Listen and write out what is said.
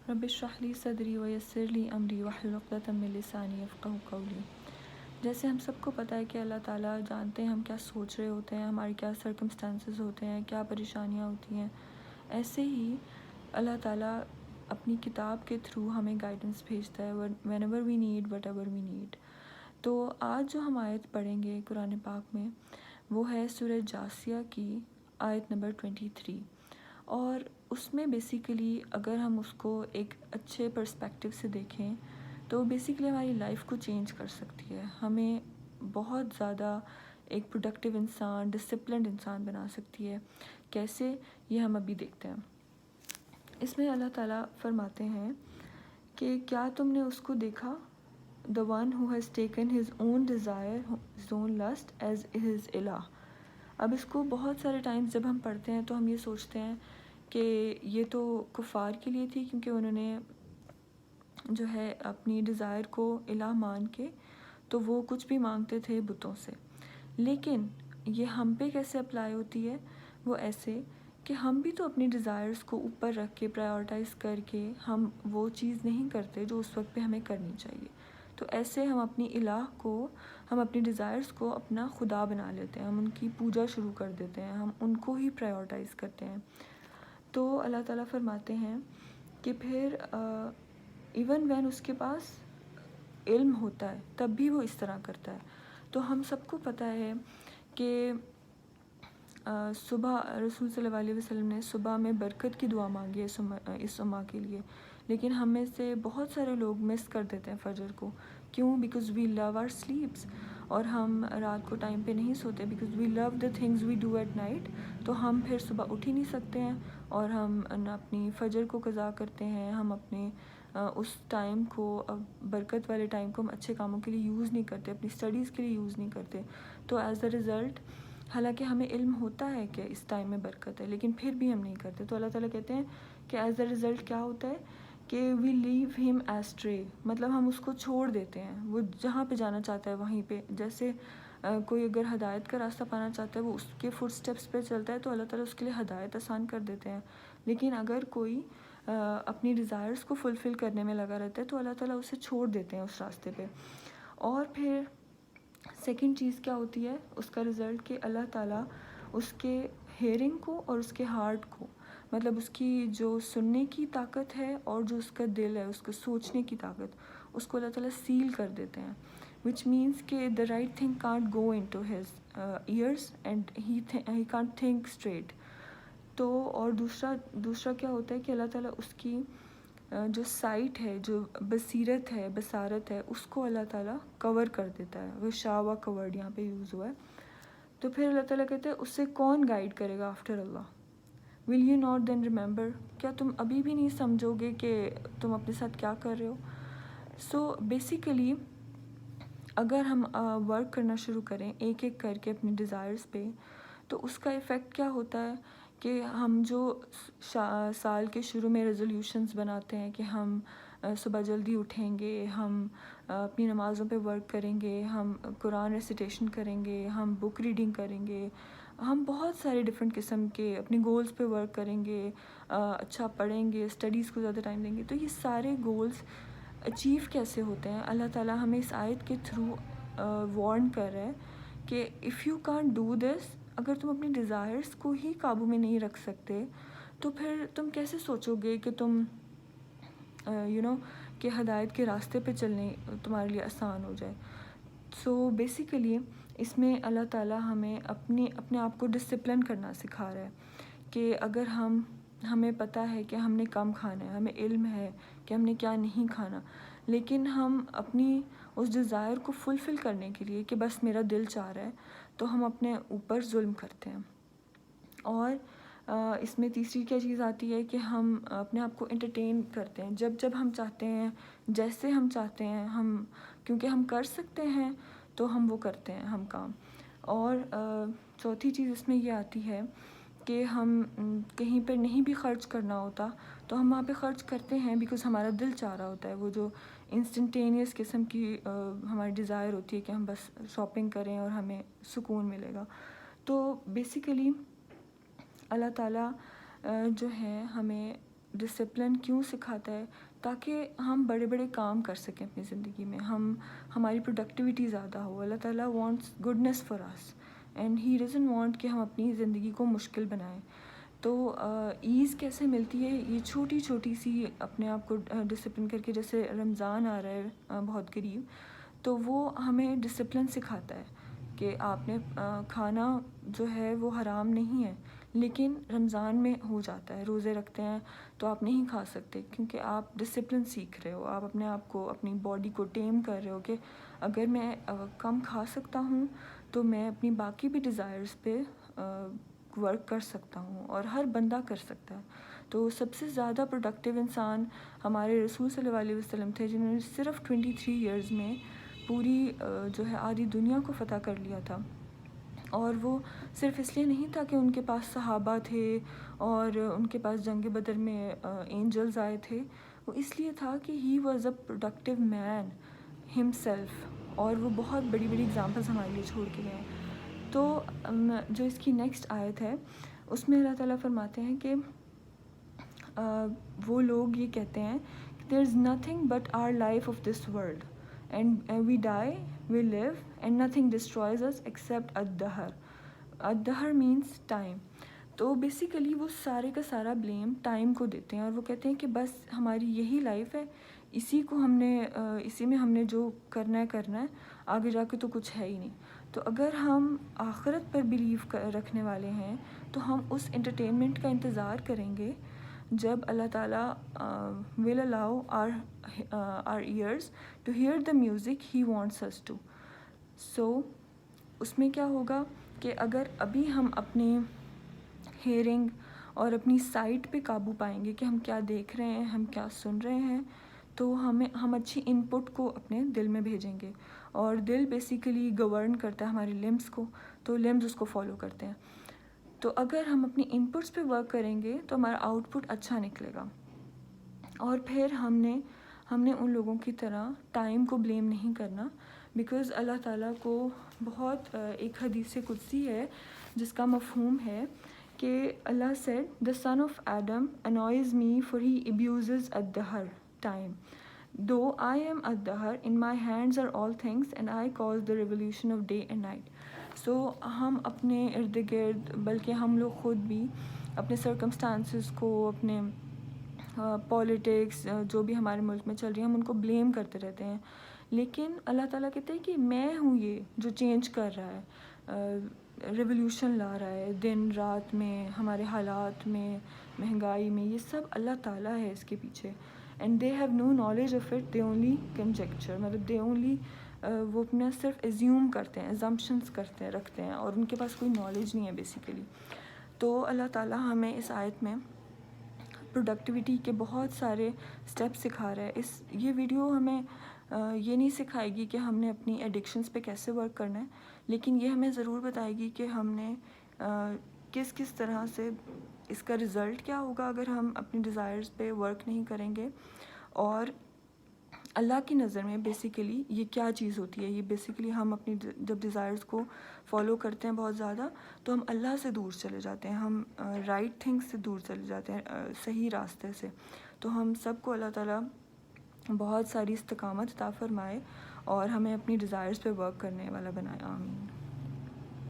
رب اشرح لی صدری ویسر لی امری واحلل عقدۃ من لسانی یفقہوا قولی۔ جیسے ہم سب کو پتہ ہے کہ اللہ تعالیٰ جانتے ہیں ہم کیا سوچ رہے ہوتے ہیں، ہماری کیا سرکمسٹانسز ہوتے ہیں، کیا پریشانیاں ہوتی ہیں، ایسے ہی اللہ تعالیٰ اپنی کتاب کے تھرو ہمیں گائیڈنس بھیجتا ہے whenever we need whatever we need. تو آج جو ہم آیت پڑھیں گے قرآن پاک میں وہ ہے سورہ جاثیہ کی آیت نمبر 23، اور اس میں بیسیکلی اگر ہم اس کو ایک اچھے پرسپیکٹیو سے دیکھیں تو بیسیکلی ہماری لائف کو چینج کر سکتی ہے، ہمیں بہت زیادہ ایک پروڈکٹیو انسان، ڈسپلنڈ انسان بنا سکتی ہے۔ کیسے، یہ ہم ابھی دیکھتے ہیں۔ اس میں اللہ تعالیٰ فرماتے ہیں کہ کیا تم نے اس کو دیکھا، the one who has taken his own desire, his own lust as his الہ۔ اب اس کو بہت سارے ٹائمز جب ہم پڑھتے ہیں تو ہم یہ سوچتے ہیں کہ یہ تو کفار کے لیے تھی، کیونکہ انہوں نے جو ہے اپنی ڈیزائر کو الہ مان کے تو وہ کچھ بھی مانگتے تھے بتوں سے۔ لیکن یہ ہم پہ کیسے اپلائی ہوتی ہے؟ وہ ایسے کہ ہم بھی تو اپنی ڈیزائرز کو اوپر رکھ کے پرائیورٹائز کر کے ہم وہ چیز نہیں کرتے جو اس وقت پہ ہمیں کرنی چاہیے۔ تو ایسے ہم اپنی الہ کو، ہم اپنی ڈیزائرز کو اپنا خدا بنا لیتے ہیں، ہم ان کی پوجا شروع کر دیتے ہیں، ہم ان کو ہی پرائیورٹائز کرتے ہیں۔ تو اللہ تعالیٰ فرماتے ہیں کہ پھر ایون وین اس کے پاس علم ہوتا ہے تب بھی وہ اس طرح کرتا ہے۔ تو ہم سب کو پتہ ہے کہ صبح رسول صلی اللہ علیہ وسلم نے صبح میں برکت کی دعا مانگی ہے اس امہ کے لیے، لیکن ہم میں سے بہت سارے لوگ مس کر دیتے ہیں فجر کو۔ کیوں؟ Because we love our sleeps, اور ہم رات کو ٹائم پہ نہیں سوتے because we love the things we do at night. تو ہم پھر صبح اٹھ ہی نہیں سکتے ہیں اور ہم اپنی فجر کو قضا کرتے ہیں، ہم اپنے اس ٹائم کو، برکت والے ٹائم کو ہم اچھے کاموں کے لیے یوز نہیں کرتے، اپنی اسٹڈیز کے لیے یوز نہیں کرتے۔ تو ایز اے رزلٹ، حالانکہ ہمیں علم ہوتا ہے کہ اس ٹائم میں برکت ہے لیکن پھر بھی ہم نہیں کرتے۔ تو اللہ تعالیٰ کہتے ہیں کہ ایز اے رزلٹ کیا ہوتا ہے کہ وی لیو ہم ایسٹرے، مطلب ہم اس کو چھوڑ دیتے ہیں، وہ جہاں پہ جانا چاہتا ہے وہیں پہ۔ جیسے کوئی اگر ہدایت کا راستہ پانا چاہتا ہے، وہ اس کے فٹ سٹیپس پہ چلتا ہے تو اللہ تعالیٰ اس کے لیے ہدایت آسان کر دیتے ہیں۔ لیکن اگر کوئی اپنی ڈیزائرز کو فلفل کرنے میں لگا رہتا ہے تو اللہ تعالیٰ اسے چھوڑ دیتے ہیں اس راستے پہ۔ اور پھر سیکنڈ چیز کیا ہوتی ہے اس کا رزلٹ، کہ اللہ تعالیٰ اس کے ہیئرنگ کو اور اس کے ہارٹ کو، مطلب اس کی جو سننے کی طاقت ہے اور جو اس کا دل ہے، اس کو سوچنے کی طاقت، اس کو اللہ تعالیٰ سیل کر دیتے ہیں، وچ مینس کہ the right thing can't go into his ears and he can't think straight۔ تو اور دوسرا کیا ہوتا ہے کہ اللہ تعالیٰ اس کی جو سائٹ ہے، جو بصیرت ہے، بصارت ہے، اس کو اللہ تعالیٰ کور کر دیتا ہے۔ وہ شاوا کورڈ یہاں پہ یوز ہوا ہے۔ تو پھر اللہ تعالیٰ کہتے ہیں اس سے کون گائیڈ کرے گا after Allah? Will you not then remember, کیا تم ابھی بھی نہیں سمجھو گے کہ تم اپنے ساتھ کیا کر رہے ہو؟ سو بیسیکلی اگر ہم ورک کرنا شروع کریں ایک ایک کر کے اپنی ڈیزائرز پہ، تو اس کا ایفیکٹ کیا ہوتا ہے کہ ہم جو سال کے شروع میں ریزولوشنز بناتے ہیں کہ ہم صبح جلدی اٹھیں گے، ہم اپنی نمازوں پہ ورک کریں گے، ہم قرآن ریسیٹیشن کریں گے، ہم بک ریڈنگ کریں گے، ہم بہت سارے ڈفرینٹ قسم کے اپنے گولز پہ ورک کریں گے، اچھا پڑھیں گے، اسٹڈیز کو زیادہ ٹائم دیں گے۔ تو یہ سارے گولز اچیو کیسے ہوتے ہیں؟ اللہ تعالیٰ ہمیں اس آیت کے تھرو وارن کر رہا ہے کہ if you can't do this, اگر تم اپنی ڈیزائرز کو ہی قابو میں نہیں رکھ سکتے تو پھر تم کیسے سوچو گے کہ تم کہ ہدایت کے راستے پہ چلنے تمہارے لیے آسان ہو جائے۔ سو بیسیکلی اس میں اللہ تعالیٰ ہمیں اپنے آپ کو ڈسپلن کرنا سکھا رہا ہے کہ اگر ہمیں پتہ ہے کہ ہم نے کم کھانا ہے، ہمیں علم ہے کہ ہم نے کیا نہیں کھانا، لیکن ہم اپنی اس ڈیزائر کو فلفل کرنے کے لیے کہ بس میرا دل چاہ رہا ہے تو ہم اپنے اوپر ظلم کرتے ہیں۔ اور اس میں تیسری کیا چیز آتی ہے کہ ہم اپنے آپ کو انٹرٹین کرتے ہیں جب ہم چاہتے ہیں، جیسے ہم چاہتے ہیں، کیونکہ ہم کر سکتے ہیں تو ہم وہ کرتے ہیں ہم کام۔ اور چوتھی چیز اس میں یہ آتی ہے کہ ہم کہیں پہ نہیں بھی خرچ کرنا ہوتا تو ہم وہاں پہ خرچ کرتے ہیں بیکاز ہمارا دل چاہ رہا ہوتا ہے، وہ جو انسٹنٹینیس قسم کی ہماری ڈیزائر ہوتی ہے کہ ہم بس شاپنگ کریں اور ہمیں سکون ملے گا۔ تو بیسیکلی اللہ تعالیٰ جو ہے ہمیں ڈسپلن کیوں سکھاتا ہے؟ تاکہ ہم بڑے بڑے کام کر سکیں اپنی زندگی میں، ہماری پروڈکٹیوٹی زیادہ ہو. اللہ تعالیٰ wants goodness for us and he doesn't want کہ ہم اپنی زندگی کو مشکل بنائیں. تو ایز کیسے ملتی ہے؟ یہ چھوٹی چھوٹی سی اپنے آپ کو ڈسپلن کر کے، جیسے رمضان آ رہا ہے بہت قریب، تو وہ ہمیں ڈسپلن سکھاتا ہے کہ آپ نے کھانا جو ہے وہ حرام نہیں ہے، لیکن رمضان میں ہو جاتا ہے، روزے رکھتے ہیں تو آپ نہیں کھا سکتے کیونکہ آپ ڈسپلن سیکھ رہے ہو، آپ اپنے آپ کو، اپنی باڈی کو ٹیم کر رہے ہو کہ اگر میں کم کھا سکتا ہوں تو میں اپنی باقی بھی ڈیزائرز پہ ورک کر سکتا ہوں، اور ہر بندہ کر سکتا ہے. تو سب سے زیادہ پروڈکٹیو انسان ہمارے رسول صلی اللہ علیہ وسلم تھے، جنہوں نے صرف 23 ایئرز میں پوری جو ہے آدھی دنیا کو فتح کر لیا تھا. اور وہ صرف اس لیے نہیں تھا کہ ان کے پاس صحابہ تھے اور ان کے پاس جنگ بدر میں اینجلز آئے تھے، وہ اس لیے تھا کہ ہی واز اے پروڈکٹیو مین ہم سیلف، اور وہ بہت بڑی بڑی اگزامپلس ہمارے لیے چھوڑ کے گئے ہیں. تو جو اس کی نیکسٹ آیت ہے اس میں اللہ تعالیٰ فرماتے ہیں کہ وہ لوگ یہ کہتے ہیں کہ there is nothing but our life of this world and we die we live and nothing destroys us except الدہر. الدہر مینس ٹائم. تو بیسیکلی وہ سارے کا سارا بلیم ٹائم کو دیتے ہیں، اور وہ کہتے ہیں کہ بس ہماری یہی لائف ہے، اسی کو ہم نے اسی میں ہم نے جو کرنا ہے، آگے جا کے تو کچھ ہے ہی نہیں. تو اگر ہم آخرت پر بلیو رکھنے والے ہیں تو ہم اس انٹرٹینمنٹ کا انتظار کریں گے جب اللہ تعالیٰ will allow our ears to hear the music he wants us to. So اس میں کیا ہوگا کہ اگر ابھی ہم اپنی ہیئرنگ اور اپنی سائٹ پہ قابو پائیں گے کہ ہم کیا دیکھ رہے ہیں، ہم کیا سن رہے ہیں، تو ہم اچھی ان پٹ کو اپنے دل میں بھیجیں گے، اور دل بیسیکلی گورن کرتا ہے ہمارے لمبس کو، تو لمبس اس کو فالو کرتے ہیں. تو اگر ہم اپنی ان پٹس پہ ورک کریں گے تو ہمارا آؤٹ پٹ اچھا نکلے گا. اور پھر ہم نے ان لوگوں کی طرح ٹائم کو بلیم نہیں کرنا، بیکاز اللہ تعالیٰ کو بہت ایک حدیث قدسی ہے جس کا مفہوم ہے کہ اللہ said the son of Adam annoys me for he abuses الدہر time. Though I am الدہر, in my hands are all things and I cause the revolution of day and night. So ہم اپنے ارد گرد، بلکہ ہم لوگ خود بھی اپنے سرکمسٹانسز کو، اپنے پولیٹکس جو بھی ہمارے ملک میں چل رہی ہیں، ہم ان کو بلیم کرتے رہتے ہیں. لیکن اللہ تعالیٰ کہتے ہیں کہ میں ہوں یہ جو چینج کر رہا ہے، ریولیوشن لا رہا ہے دن رات میں، ہمارے حالات میں، مہنگائی میں، یہ سب اللہ تعالیٰ ہے اس کے پیچھے. And they have no knowledge of it, they only conjecture, مطلب دے اونلی وہ اپنا صرف ایزیوم کرتے ہیں، ایزمپشنس رکھتے ہیں، اور ان کے پاس کوئی نالج نہیں ہے بیسیکلی. تو اللہ تعالیٰ ہمیں اس آیت میں پروڈکٹیوٹی کے بہت سارے اسٹیپ سکھا رہا ہے. یہ ویڈیو ہمیں یہ نہیں سکھائے گی کہ ہم نے اپنی ایڈکشنس پہ کیسے ورک کرنا ہے، لیکن یہ ہمیں ضرور بتائے گی کہ ہم نے کس طرح سے، اس کا رزلٹ کیا ہوگا اگر ہم اپنی ڈیزائرز پہ ورک نہیں کریں گے، اور اللہ کی نظر میں بیسیکلی یہ کیا چیز ہوتی ہے. یہ بیسیکلی ہم اپنی جب ڈیزائرز کو فالو کرتے ہیں بہت زیادہ، تو ہم اللہ سے دور چلے جاتے ہیں، ہم رائٹ تھنگس سے دور چلے جاتے ہیں، صحیح راستے سے. تو ہم سب کو اللہ تعالیٰ بہت ساری استقامت عطا فرمائے اور ہمیں اپنی ڈیزائرز پہ ورک کرنے والا بنائے. آمین.